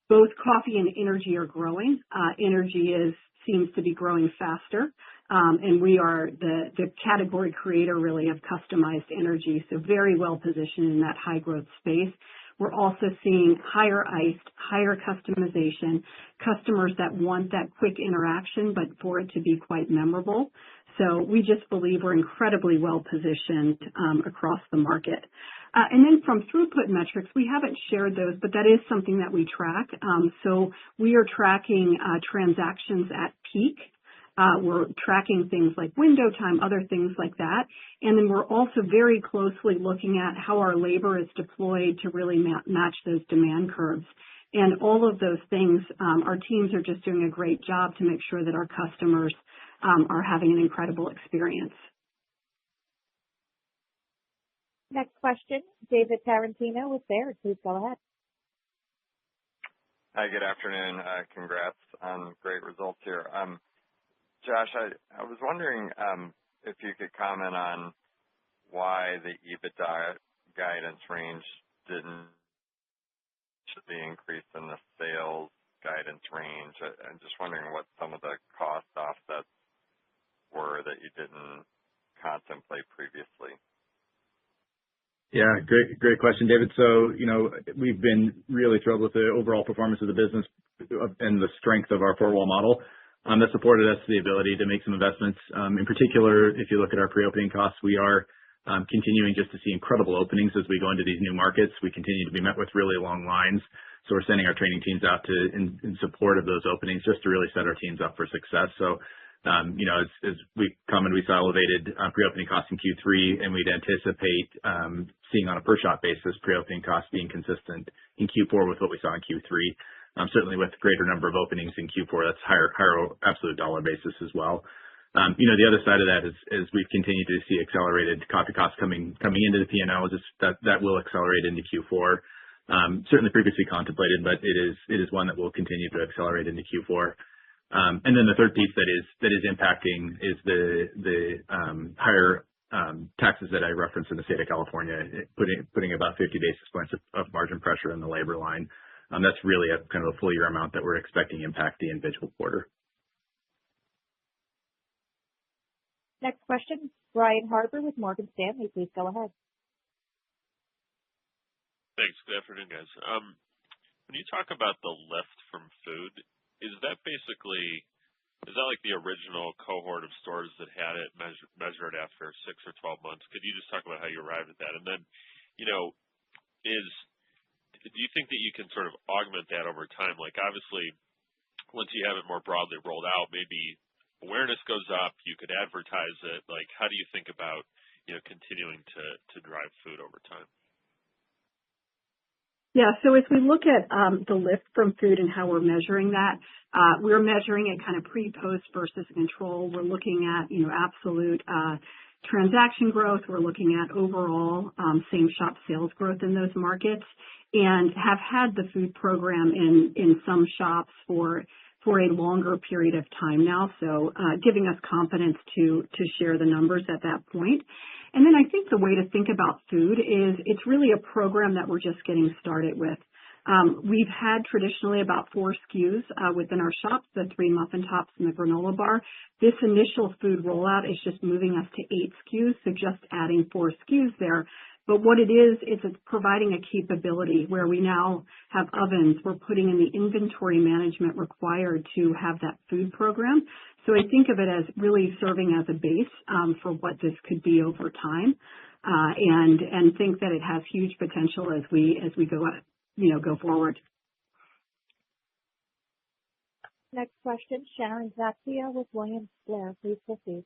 Both coffee and energy are growing. Energy seems to be growing faster, and we are the category creator really of customized energy, so very well positioned in that high growth space. We're also seeing higher iced, higher customization, customers that want that quick interaction, but for it to be quite memorable. So we just believe we're incredibly well positioned across the market. And then from throughput metrics, we haven't shared those, but that is something that we track. So we are tracking transactions at peak. We're tracking things like window time, other things like that. And then we're also very closely looking at how our labor is deployed to really match those demand curves. And all of those things, our teams are just doing a great job to make sure that our customers are having an incredible experience. Next question, David Tarantino with Baird. Please go ahead. Hi, good afternoon. Congrats on great results here. Josh, I was wondering if you could comment on why the EBITDA guidance range didn't be increased in the sales guidance range. I'm just wondering what some of the cost offsets were that you didn't contemplate previously. Yeah, great question, David. So, we've been really thrilled with the overall performance of the business and the strength of our four-wall model. That supported us the ability to make some investments. In particular, if you look at our pre-opening costs, we are continuing just to see incredible openings as we go into these new markets. We continue to be met with really long lines. So we're sending our training teams out in support of those openings just to really set our teams up for success. So, as we commented, we saw elevated pre-opening costs in Q3, and we'd anticipate seeing on a per-shop basis pre-opening costs being consistent in Q4 with what we saw in Q3. Certainly with greater number of openings in Q4, that's higher absolute dollar basis as well. The other side of that is we've continued to see accelerated coffee costs coming into the P&L. Just that will accelerate into Q4. Certainly previously contemplated, but it is one that will continue to accelerate into Q4. And then the third piece that is impacting is the higher taxes that I referenced in the state of California, putting about 50 basis points of margin pressure in the labor line. That's really a kind of a full year amount that we're expecting impact the individual quarter. Next question, Brian Harbour with Morgan Stanley. Please go ahead. Thanks. Good afternoon, guys. When you talk about the lift from food, is that like the original cohort of stores that had it measured after 6 or 12 months? Could you just talk about how you arrived at that? And then, do you think that you can sort of augment that over time? Like obviously, once you have it more broadly rolled out, maybe awareness goes up, you could advertise it. Like how do you think about, continuing to drive food over time? Yeah, so as we look at the lift from food and how we're measuring that, we're measuring it kind of pre-post versus control. We're looking at, absolute transaction growth. We're looking at overall same shop sales growth in those markets, and have had the food program in some shops for a longer period of time now. So giving us confidence to share the numbers at that point. And then I think the way to think about food is it's really a program that we're just getting started with. We've had traditionally about 4 SKUs within our shops, the 3 muffin tops and the granola bar. This initial food rollout is just moving us to 8 SKUs, so just adding 4 SKUs there. But what it is it's providing a capability where we now have ovens. We're putting in the inventory management required to have that food program. So I think of it as really serving as a base for what this could be over time, and think that it has huge potential as we go forward. Next question, Sharon Zackfia with William Blair. Please proceed.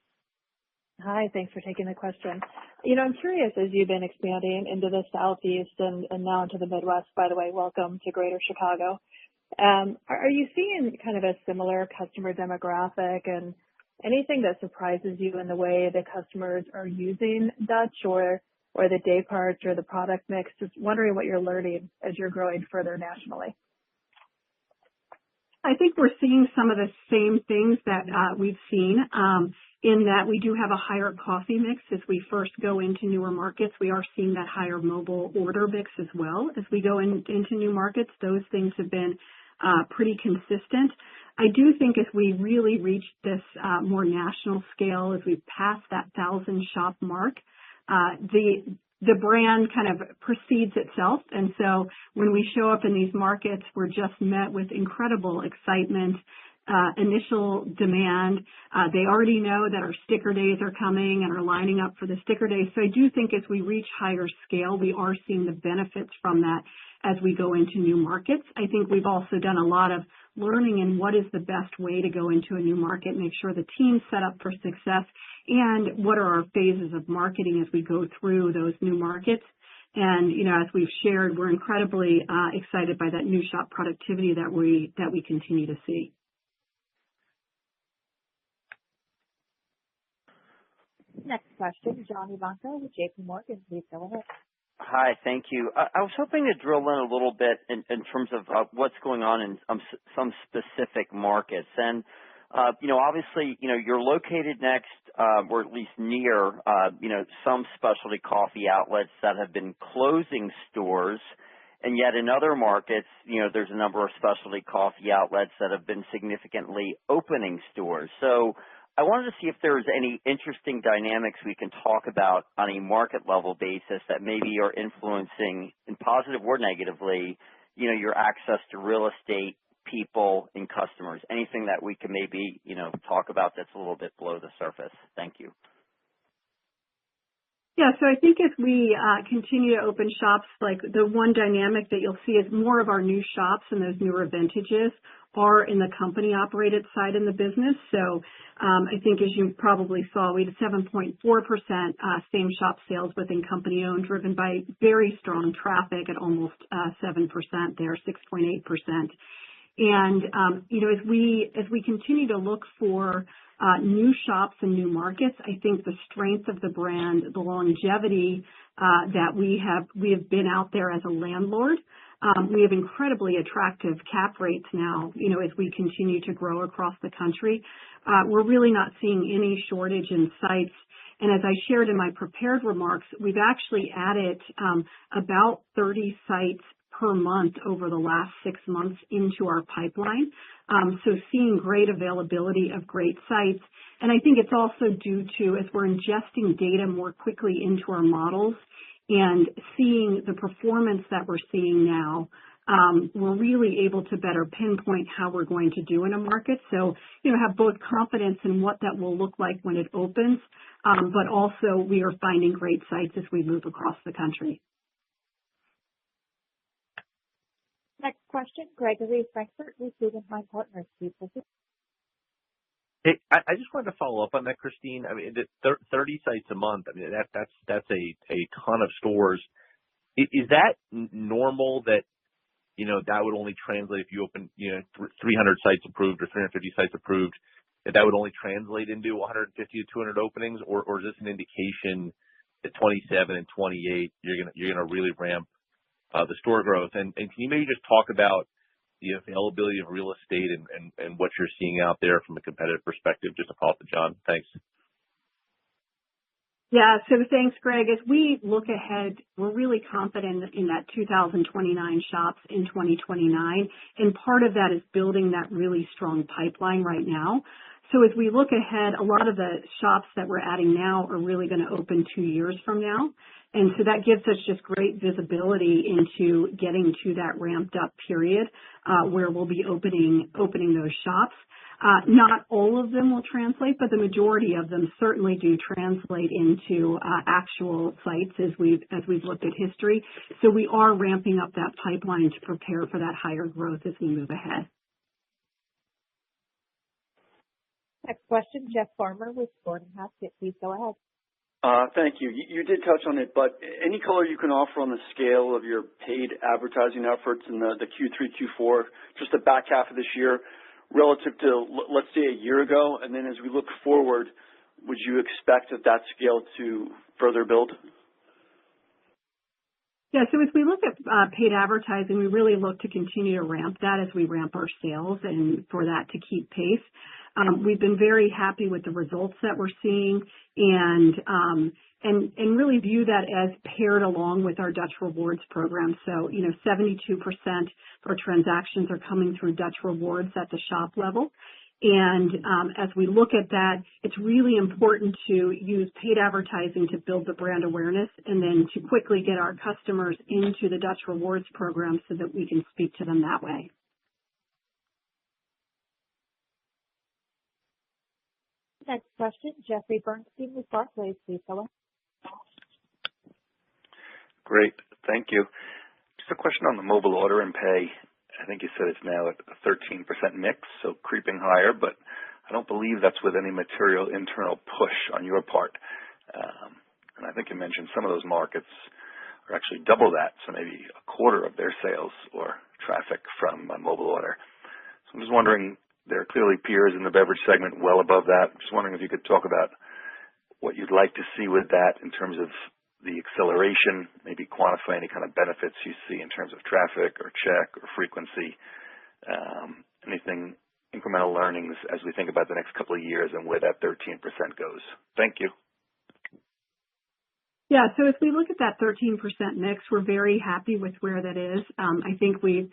Hi, thanks for taking the question. I'm curious, as you've been expanding into the Southeast and now into the Midwest, by the way, welcome to Greater Chicago. Are you seeing kind of a similar customer demographic and anything that surprises you in the way the customers are using Dutch or the day parts or the product mix? Just wondering what you're learning as you're growing further nationally. I think we're seeing some of the same things that we've seen in that we do have a higher coffee mix as we first go into newer markets. We are seeing that higher mobile order mix as well as we go into new markets. Those things have been pretty consistent. I do think as we really reach this more national scale, as we pass that 1,000 shop mark, the brand kind of precedes itself. And so when we show up in these markets, we're just met with incredible excitement, initial demand. They already know that our sticker days are coming and are lining up for the sticker days. So I do think as we reach higher scale, we are seeing the benefits from that as we go into new markets. I think we've also done a lot of learning in what is the best way to go into a new market, make sure the team's set up for success, and what are our phases of marketing as we go through those new markets. And, as we've shared, we're incredibly excited by that new shop productivity that we continue to see. Next question, John Ivanko with JP Morgan. Please go ahead. Hi, thank you. I was hoping to drill in a little bit in terms of what's going on in some specific markets. And, obviously, you're located next or at least near, some specialty coffee outlets that have been closing stores. And yet in other markets, there's a number of specialty coffee outlets that have been significantly opening stores. So I wanted to see if there's any interesting dynamics we can talk about on a market level basis that maybe are influencing, in positive or negatively, your access to real estate, people, and customers. Anything that we can maybe, talk about that's a little bit below the surface. Thank you. Yeah, so I think as we continue to open shops, like the one dynamic that you'll see is more of our new shops and those newer vintages are in the company-operated side in the business. So I think as you probably saw, we had 7.4% same-shop sales within company-owned, driven by very strong traffic at almost 7% there, 6.8%. And, as we continue to look for new shops and new markets, I think the strength of the brand, the longevity that we have been out there as a landlord. We have incredibly attractive cap rates now, as we continue to grow across the country. We're really not seeing any shortage in sites. And as I shared in my prepared remarks, we've actually added about 30 sites per month over the last 6 months into our pipeline. So seeing great availability of great sites. And I think it's also due to, as we're ingesting data more quickly into our models and seeing the performance that we're seeing now, we're really able to better pinpoint how we're going to do in a market. So, have both confidence in what that will look like when it opens, but also we are finding great sites as we move across the country. Next question, Gregory Frankfurt with Guggenheim Partners. Please proceed. Hey, I just wanted to follow up on that, Christine. I mean, 30 sites a month. I mean, that's a ton of stores. Is that normal that, that would only translate if you open, 300 sites approved or 350 sites approved, that would only translate into 150 to 200 openings, or is this an indication that 27 and 28 you're gonna really ramp the store growth? And can you maybe just talk about the availability of real estate and what you're seeing out there from a competitive perspective? Just a follow up to John. Thanks. Yeah, so thanks, Greg. As we look ahead, we're really confident in that 2,029 shops in 2029, and part of that is building that really strong pipeline right now. So as we look ahead, a lot of the shops that we're adding now are really going to open 2 years from now. And so that gives us just great visibility into getting to that ramped up period where we'll be opening those shops. Not all of them will translate, but the majority of them certainly do translate into actual sites as we've looked at history. So we are ramping up that pipeline to prepare for that higher growth as we move ahead. Next question, Jeff Farmer with Gordon Haskett. Please go ahead. Thank you. You did touch on it, but any color you can offer on the scale of your paid advertising efforts in the Q3, Q4, just the back half of this year relative to, let's say, a year ago? And then as we look forward, would you expect that scale to further build? Yeah, so as we look at paid advertising, we really look to continue to ramp that as we ramp our sales and for that to keep pace. We've been very happy with the results that we're seeing and really view that as paired along with our Dutch Rewards program. So, 72% of our transactions are coming through Dutch Rewards at the shop level. And as we look at that, it's really important to use paid advertising to build the brand awareness and then to quickly get our customers into the Dutch Rewards program so that we can speak to them that way. Next question, Jeffrey Bernstein with Barclays. Please go ahead. Great. Thank you. Just a question on the mobile order and pay. I think you said it's now at a 13% mix, so creeping higher, but I don't believe that's with any material internal push on your part. And I think you mentioned some of those markets are actually double that, so maybe a quarter of their sales or traffic from a mobile order. So I'm just wondering, there are clearly peers in the beverage segment well above that. I'm just wondering if you could talk about what you'd like to see with that in terms of the acceleration, maybe quantify any kind of benefits you see in terms of traffic or check or frequency, anything, incremental learnings as we think about the next couple of years and where that 13% goes. Thank you. Yeah, so as we look at that 13% mix, we're very happy with where that is. I think we've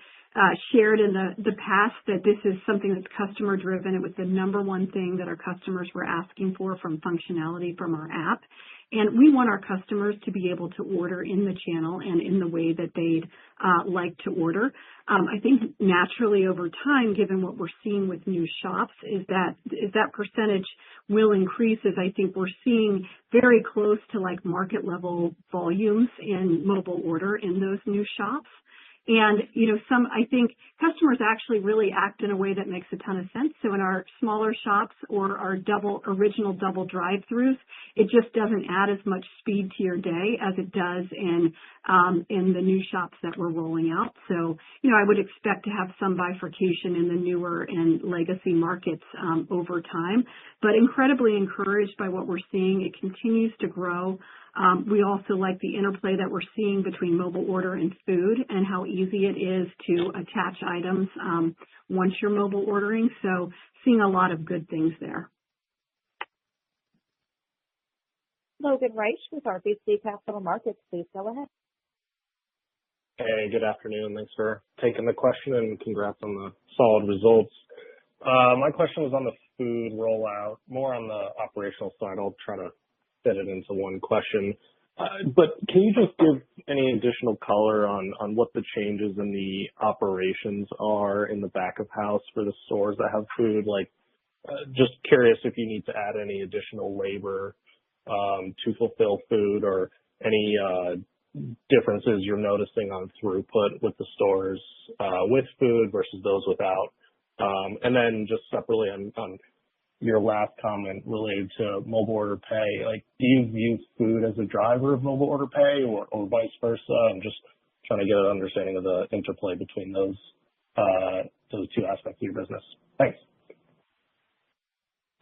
shared in the past that this is something that's customer driven. It was the number one thing that our customers were asking for from functionality from our app. And we want our customers to be able to order in the channel and in the way that they'd like to order. I think naturally over time, given what we're seeing with new shops, is that percentage will increase as I think we're seeing very close to like market level volumes in mobile order in those new shops. And, I think customers actually really act in a way that makes a ton of sense. So in our smaller shops or our original double drive-throughs, it just doesn't add as much speed to your day as it does in the new shops that we're rolling out. So, I would expect to have some bifurcation in the newer and legacy markets over time, but incredibly encouraged by what we're seeing. It continues to grow. We also like the interplay that we're seeing between mobile order and food and how easy it is to attach items once you're mobile ordering. So seeing a lot of good things there. Logan Reich with RBC Capital Markets. Please go ahead. Hey, good afternoon. Thanks for taking the question and congrats on the solid results. My question was on the food rollout, more on the operational side. I'll try to fit it into one question. But can you just give any additional color on what the changes in the operations are in the back of house for the stores that have food? Like, just curious if you need to add any additional labor to fulfill food or any differences you're noticing on throughput with the stores with food versus those without. And then just separately on your last comment related to mobile order pay, like, do you view food as a driver of mobile order pay or vice versa? I'm just trying to get an understanding of the interplay between those two aspects of your business. Thanks.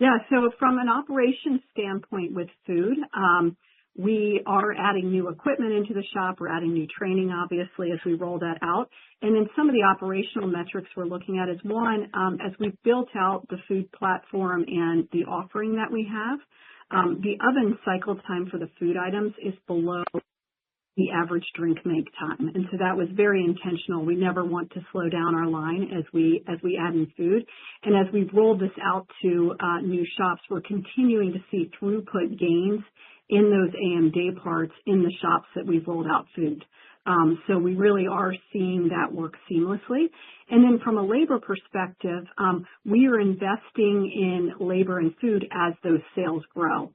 Yeah, so from an operations standpoint with food, we are adding new equipment into the shop. We're adding new training, obviously, as we roll that out. And then some of the operational metrics we're looking at is one, as we've built out the food platform and the offering that we have, the oven cycle time for the food items is below the average drink make time. And so that was very intentional. We never want to slow down our line as we add in food. And as we've rolled this out to new shops, we're continuing to see throughput gains in those AM day parts in the shops that we've rolled out food. So we really are seeing that work seamlessly. And then from a labor perspective, we are investing in labor and food as those sales grow.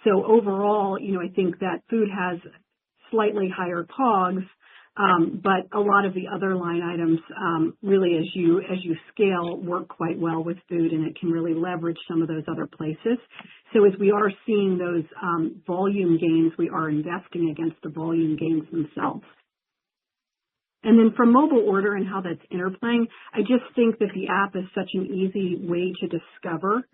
So overall, I think that food has slightly higher COGS, but a lot of the other line items really, as you scale, work quite well with food, and it can really leverage some of those other places. So as we are seeing those volume gains, we are investing against the volume gains themselves. And then from mobile order and how that's interplaying, I just think that the app is such an easy way to discover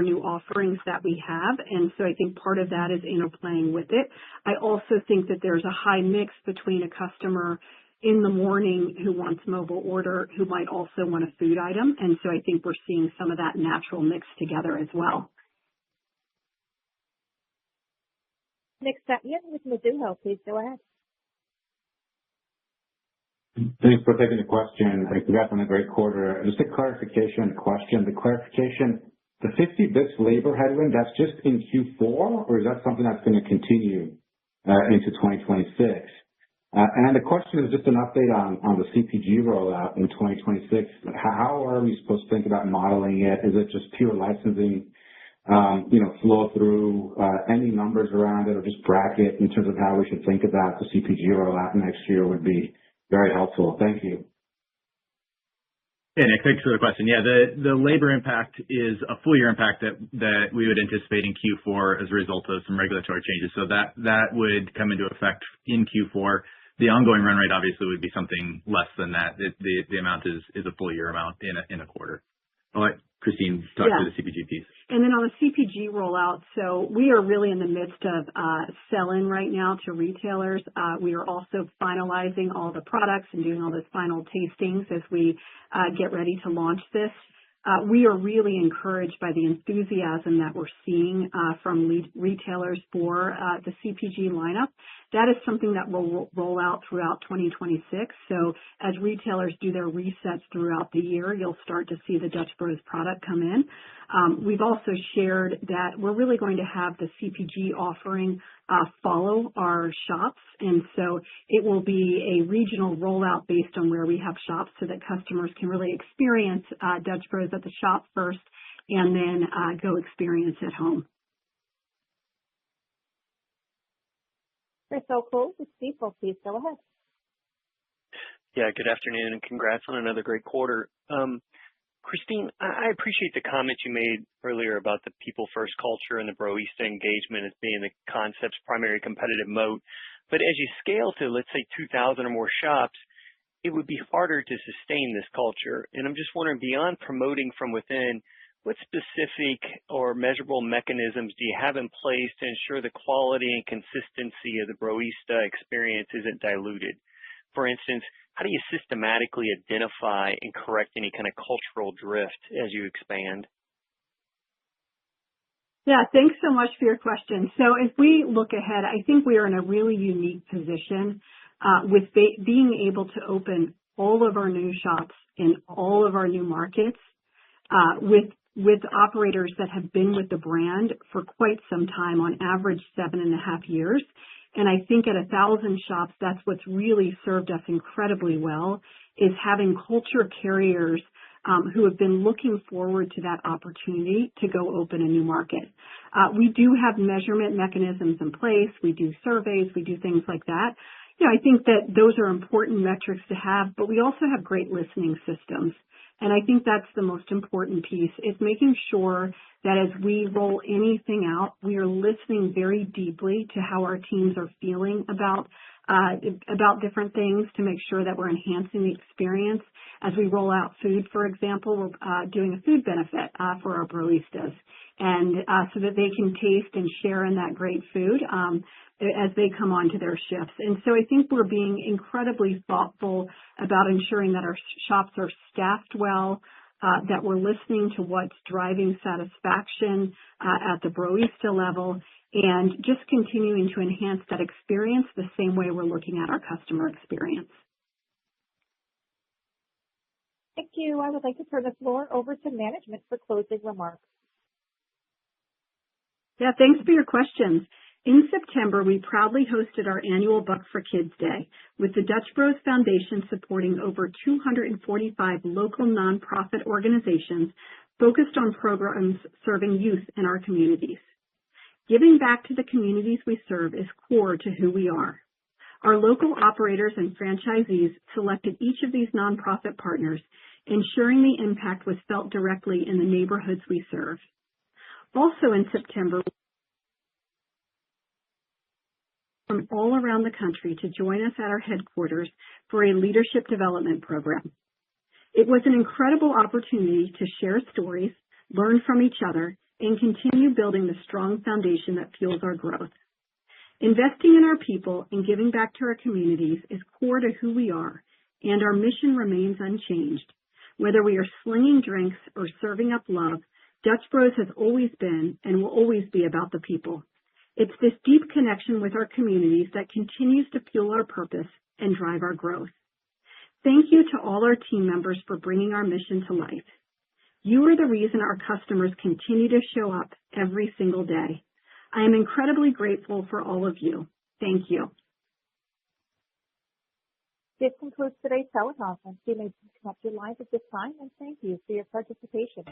new offerings that we have. And so I think part of that is interplaying with it. I also think that there's a high mix between a customer in the morning who wants mobile order who might also want a food item. And so I think we're seeing some of that natural mix together as well. Nick Setyan with Mizuho, please go ahead. Thanks for taking the question. Congrats on a great quarter. Just a clarification question. The clarification, the 50 bits labor headwind, that's just in Q4, or is that something that's going to continue into 2026? And the question is just an update on the CPG rollout in 2026. How are we supposed to think about modeling it? Is it just pure licensing, flow through, any numbers around it, or just bracket in terms of how we should think about the CPG rollout next year would be very helpful. Thank you. Yeah, Nick, thanks for the question. Yeah, the labor impact is a full year impact that we would anticipate in Q4 as a result of some regulatory changes. So that would come into effect in Q4. The ongoing run rate obviously would be something less than that. The amount is a full year amount in a quarter. I'll let Christine talk to the CPG piece. And then on the CPG rollout, so we are really in the midst of sell-in right now to retailers. We are also finalizing all the products and doing all those final tastings as we get ready to launch this. We are really encouraged by the enthusiasm that we're seeing from retailers for the CPG lineup. That is something that will roll out throughout 2026. So as retailers do their resets throughout the year, you'll start to see the Dutch Bros product come in. We've also shared that we're really going to have the CPG offering follow our shops. And so it will be a regional rollout based on where we have shops so that customers can really experience Dutch Bros at the shop first and then go experience at home. Chris O'Cull with Stifel, please go ahead. Yeah, good afternoon and congrats on another great quarter. Christine, I appreciate the comments you made earlier about the people first culture and the Broista engagement as being the concept's primary competitive moat. But as you scale to, let's say, 2,000 or more shops, it would be harder to sustain this culture. And I'm just wondering, beyond promoting from within, what specific or measurable mechanisms do you have in place to ensure the quality and consistency of the Broista experience isn't diluted? For instance, how do you systematically identify and correct any kind of cultural drift as you expand? Yeah, thanks so much for your question. So as we look ahead, I think we are in a really unique position with being able to open all of our new shops in all of our new markets with operators that have been with the brand for quite some time, on average 7.5 years. And I think at 1,000 shops, that's what's really served us incredibly well, is having culture carriers who have been looking forward to that opportunity to go open a new market. We do have measurement mechanisms in place. We do surveys. We do things like that. I think that those are important metrics to have, but we also have great listening systems. And I think that's the most important piece, is making sure that as we roll anything out, we are listening very deeply to how our teams are feeling about different things to make sure that we're enhancing the experience. As we roll out food, for example, we're doing a food benefit for our Broistas, and so that they can taste and share in that great food as they come onto their shifts. And so I think we're being incredibly thoughtful about ensuring that our shops are staffed well, that we're listening to what's driving satisfaction at the Broista level, and just continuing to enhance that experience the same way we're looking at our customer experience. Thank you. I would like to turn the floor over to management for closing remarks. Yeah, thanks for your questions. In September, we proudly hosted our annual Buck for Kids Day, with the Dutch Bros Foundation supporting over 245 local nonprofit organizations focused on programs serving youth in our communities. Giving back to the communities we serve is core to who we are. Our local operators and franchisees selected each of these nonprofit partners, ensuring the impact was felt directly in the neighborhoods we serve. Also in September, from all around the country to join us at our headquarters for a leadership development program. It was an incredible opportunity to share stories, learn from each other, and continue building the strong foundation that fuels our growth. Investing in our people and giving back to our communities is core to who we are, and our mission remains unchanged. Whether we are slinging drinks or serving up love, Dutch Bros has always been and will always be about the people. It's this deep connection with our communities that continues to fuel our purpose and drive our growth. Thank you to all our team members for bringing our mission to life. You are the reason our customers continue to show up every single day. I am incredibly grateful for all of you. Thank you. This concludes today's teleconference. You may disconnect your lines at this time, and thank you for your participation.